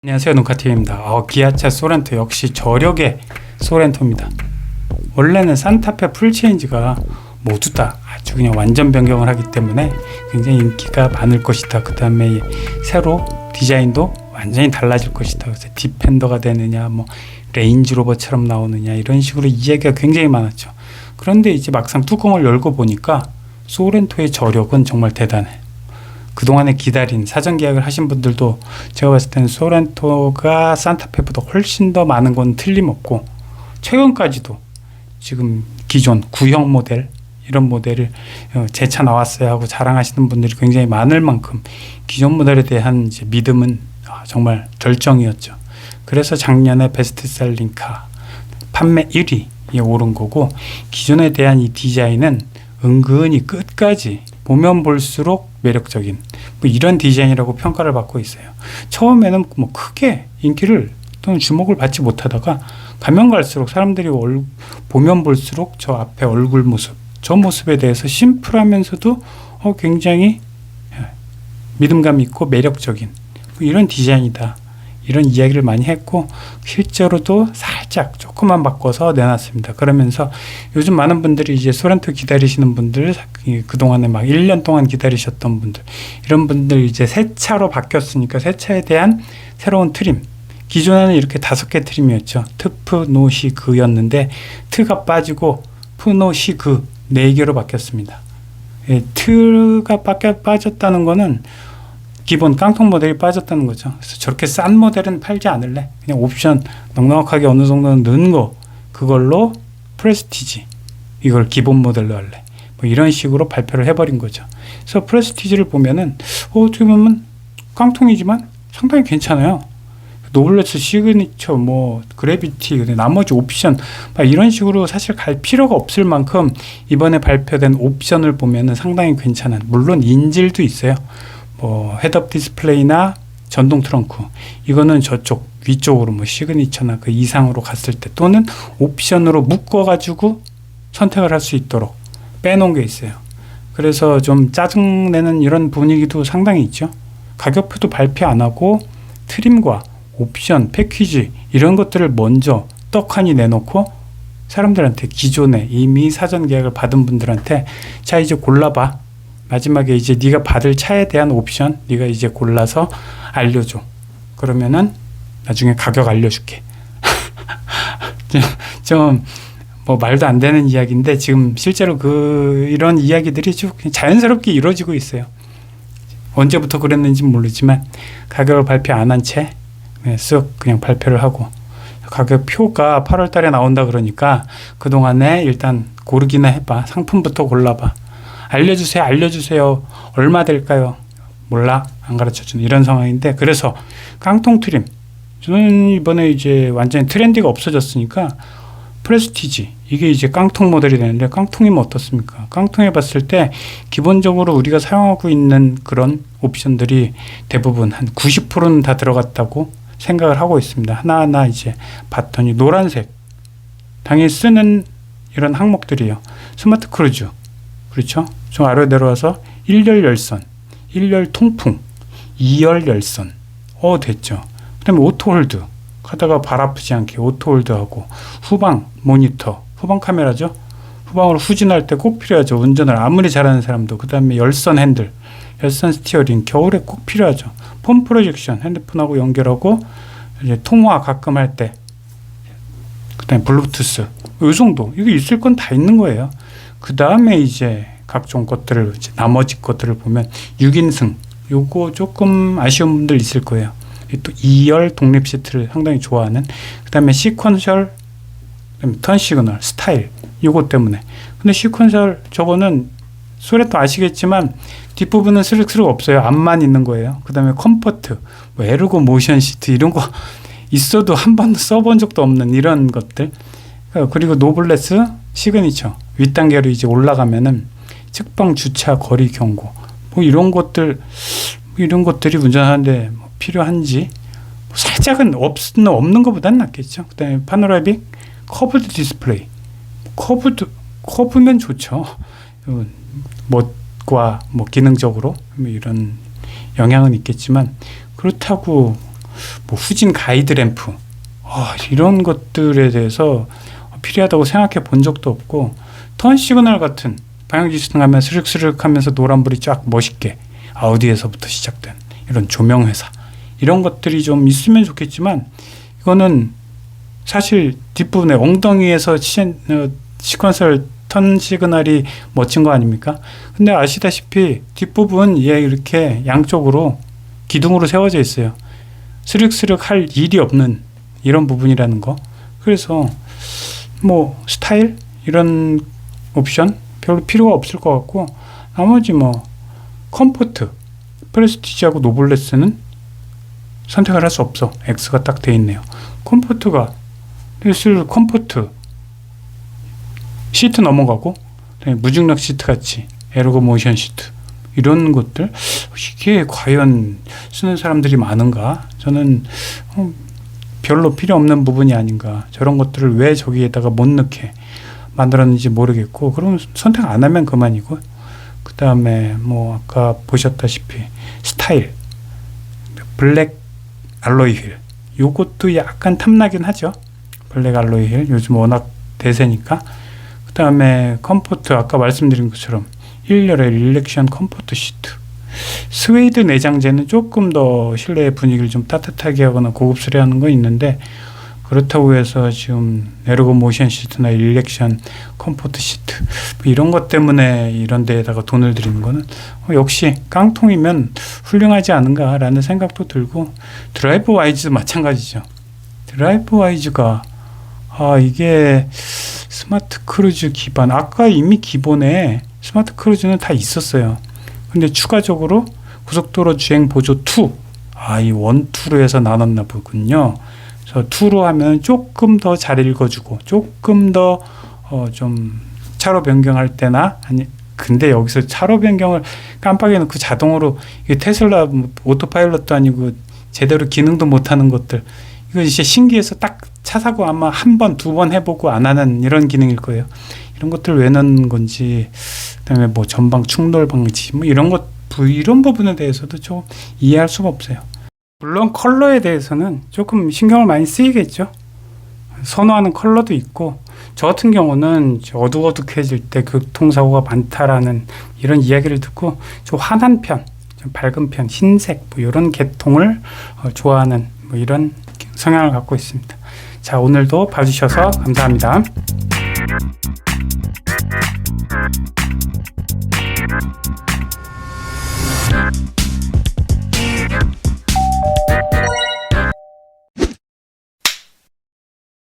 안녕하세요, 눈카TV입니다. 기아차 소렌토 역시 저력의 소렌토입니다. 원래는 산타페 풀체인지가 모두 다 아주 그냥 완전 변경을 하기 때문에 굉장히 인기가 많을 것이다. 그 다음에 새로 디자인도 완전히 달라질 것이다. 그래서 디펜더가 되느냐, 뭐 레인지로버처럼 나오느냐, 이런 식으로 이야기가 굉장히 많았죠. 그런데 이제 막상 뚜껑을 열고 보니까 소렌토의 저력은 정말 대단해요. 그동안에 기다린 사전 계약을 하신 분들도 제가 봤을 때는 소렌토가 산타페보다 훨씬 더 많은 건 틀림없고, 최근까지도 지금 기존 구형 모델, 이런 모델을 제 차 나왔어요 하고 자랑하시는 분들이 굉장히 많을 만큼 기존 모델에 대한 이제 믿음은 정말 절정이었죠. 그래서 작년에 베스트셀링카 판매 1위에 오른 거고, 기존에 대한 이 디자인은 은근히 끝까지 보면 볼수록 매력적인 이런 디자인이라고 평가를 받고 있어요. 처음에는 크게 인기를 또는 주목을 받지 못하다가 가면 갈수록 사람들이 보면 볼수록 저 앞에 얼굴 모습, 저 모습에 대해서 심플하면서도 굉장히 믿음감 있고 매력적인 이런 디자인이다, 이런 이야기를 많이 했고, 실제로도 살짝 조금만 바꿔서 내놨습니다. 그러면서 요즘 많은 분들이 이제 소렌토 기다리시는 분들, 그동안에 막 1년 동안 기다리셨던 분들, 이런 분들 이제 새 차로 바뀌었으니까 새 차에 대한 새로운 트림, 기존에는 이렇게 5개 트림이었죠. 트프, 노시, 그였는데 트가 빠지고 프, 노시, 그 4개로 바뀌었습니다. 트가 빠졌다는 거는 기본 깡통 모델이 빠졌다는 거죠. 그래서 저렇게 싼 모델은 팔지 않을래, 그냥 옵션 넉넉하게 어느 정도는 넣은 거, 그걸로 프레스티지 이걸 기본 모델로 할래, 이런 식으로 발표를 해버린 거죠. 그래서 프레스티지를 보면은 어떻게 보면 깡통이지만 상당히 괜찮아요. 노블레스, 시그니처, 그래비티, 나머지 옵션 이런 식으로 사실 갈 필요가 없을 만큼 이번에 발표된 옵션을 보면은 상당히 괜찮은, 물론 인질도 있어요. 헤드업 디스플레이나 전동 트렁크, 이거는 저쪽 위쪽으로 시그니처나 그 이상으로 갔을 때, 또는 옵션으로 묶어가지고 선택을 할 수 있도록 빼놓은 게 있어요. 그래서 좀 짜증내는 이런 분위기도 상당히 있죠. 가격표도 발표 안 하고 트림과 옵션, 패키지 이런 것들을 먼저 떡하니 내놓고 사람들한테, 기존에 이미 사전 계약을 받은 분들한테 자 이제 골라봐, 마지막에 이제 네가 받을 차에 대한 옵션 네가 이제 골라서 알려줘, 그러면은 나중에 가격 알려줄게. 좀 말도 안 되는 이야기인데 지금 실제로 이런 이야기들이 좀 자연스럽게 이루어지고 있어요. 언제부터 그랬는지 모르지만 가격을 발표 안 한 채 쓱 그냥 발표를 하고, 가격표가 8월 달에 나온다 그러니까 그동안에 일단 고르기나 해봐, 상품부터 골라봐, 알려주세요. 얼마 될까요? 몰라, 안 가르쳐주는 이런 상황인데, 그래서 깡통 트림, 저는 이번에 이제 완전히 트렌디가 없어졌으니까 프레스티지, 이게 이제 깡통 모델이 되는데, 깡통이면 어떻습니까? 깡통에 봤을 때 기본적으로 우리가 사용하고 있는 그런 옵션들이 대부분 한 90%는 다 들어갔다고 생각을 하고 있습니다. 하나하나 이제 봤더니 노란색 당연히 쓰는 이런 항목들이에요. 스마트 크루즈, 그렇죠? 좀 아래로 내려와서 1열 열선, 1열 통풍, 2열 열선, 됐죠. 그 다음에 오토홀드, 가다가 발 아프지 않게 오토홀드하고, 후방 모니터, 후방 카메라죠. 후방으로 후진할 때 꼭 필요하죠. 운전을 아무리 잘하는 사람도. 그 다음에 열선 핸들, 열선 스티어링, 겨울에 꼭 필요하죠. 폰 프로젝션, 핸드폰하고 연결하고 이제 통화 가끔 할 때, 그 다음에 블루투스, 이 정도, 이거 있을 건 다 있는 거예요. 그 다음에 이제 각종 것들을, 나머지 것들을 보면 6인승, 요거 조금 아쉬운 분들 있을 거예요. 또 2열 독립 시트를 상당히 좋아하는, 그 다음에 시퀀셜, 턴 시그널, 스타일, 요거 때문에. 근데 시퀀셜 저거는 소렌토 아시겠지만 뒷부분은 스륵스륵 없어요. 앞만 있는 거예요. 그 다음에 컴포트, 에르고 모션 시트 이런 거 있어도 한 번도 써본 적도 없는 이런 것들. 그리고 노블레스, 시그니처, 윗단계로 이제 올라가면은 측방 주차 거리 경고, 이런 것들이 운전하는데 필요한지, 살짝은 없는 것보다는 낫겠죠. 그 다음에 파노라믹 커브드 디스플레이, 커브면 좋죠. 멋과 기능적으로 이런 영향은 있겠지만, 그렇다고 뭐 후진 가이드 램프 이런 것들에 대해서 필요하다고 생각해 본 적도 없고, 턴 시그널 같은 방향 지시등하면 스륵스륵 하면서 노란불이 쫙 멋있게 아우디에서부터 시작된 이런 조명 회사, 이런 것들이 좀 있으면 좋겠지만, 이거는 사실 뒷부분에 엉덩이에서 시퀀서를 턴 시그널이 멋진 거 아닙니까? 근데 아시다시피 뒷부분 얘 이렇게 양쪽으로 기둥으로 세워져 있어요. 스륵스륵 할 일이 없는 이런 부분이라는 거. 그래서 뭐 스타일 이런 옵션 별로 필요가 없을 것 같고, 나머지 뭐 컴포트, 프레스티지하고 노블레스는 선택을 할 수 없어. X가 딱 돼 있네요. 컴포트가 슬 컴포트 시트 넘어가고, 무중력 시트 같이 에르고 모션 시트, 이런 것들, 이게 과연 쓰는 사람들이 많은가? 저는 별로 필요 없는 부분이 아닌가. 저런 것들을 왜 저기에다가 못 넣게 만들었는지 모르겠고, 그럼 선택 안 하면 그만이고, 그 다음에 뭐 아까 보셨다시피 스타일, 블랙 알로이 휠, 요것도 약간 탐나긴 하죠. 블랙 알로이 휠 요즘 워낙 대세니까. 그 다음에 컴포트, 아까 말씀드린 것처럼 1열의 릴렉션 컴포트 시트, 스웨이드 내장재는 조금 더 실내의 분위기를 좀 따뜻하게 하거나 고급스레 하는 거 있는데, 그렇다고 해서 지금 에르고 모션 시트나 릴렉션 컴포트 시트 이런 것 때문에 이런 데에다가 돈을 들이는 거는 역시 깡통이면 훌륭하지 않은가라는 생각도 들고, 드라이브 와이즈도 마찬가지죠. 드라이브 와이즈가 이게 스마트 크루즈 기반, 아까 이미 기본에 스마트 크루즈는 다 있었어요. 근데 추가적으로 고속도로 주행 보조 2, 이 1, 2로 해서 나눴나 보군요. 그래서 2로 하면 조금 더 잘 읽어주고, 조금 더 좀 차로 변경할 때나, 아니 근데 여기서 차로 변경을 깜빡이 놓고 자동으로, 이게 테슬라 오토파일럿도 아니고 제대로 기능도 못하는 것들, 이거 이제 신기해서 딱 차 사고 아마 한 번, 두 번 해보고 안 하는 이런 기능일 거예요. 이런 것들 왜 넣는 건지, 그다음에 뭐 전방 충돌 방지, 뭐 이런 부분에 대해서도 좀 이해할 수가 없어요. 물론 컬러에 대해서는 조금 신경을 많이 쓰이겠죠. 선호하는 컬러도 있고, 저 같은 경우는 어둑어둑해질 때 교통사고가 많다라는 이런 이야기를 듣고 좀 환한 편, 좀 밝은 편, 흰색 뭐 이런 계통을 좋아하는 뭐 이런 성향을 갖고 있습니다. 자, 오늘도 봐주셔서 감사합니다.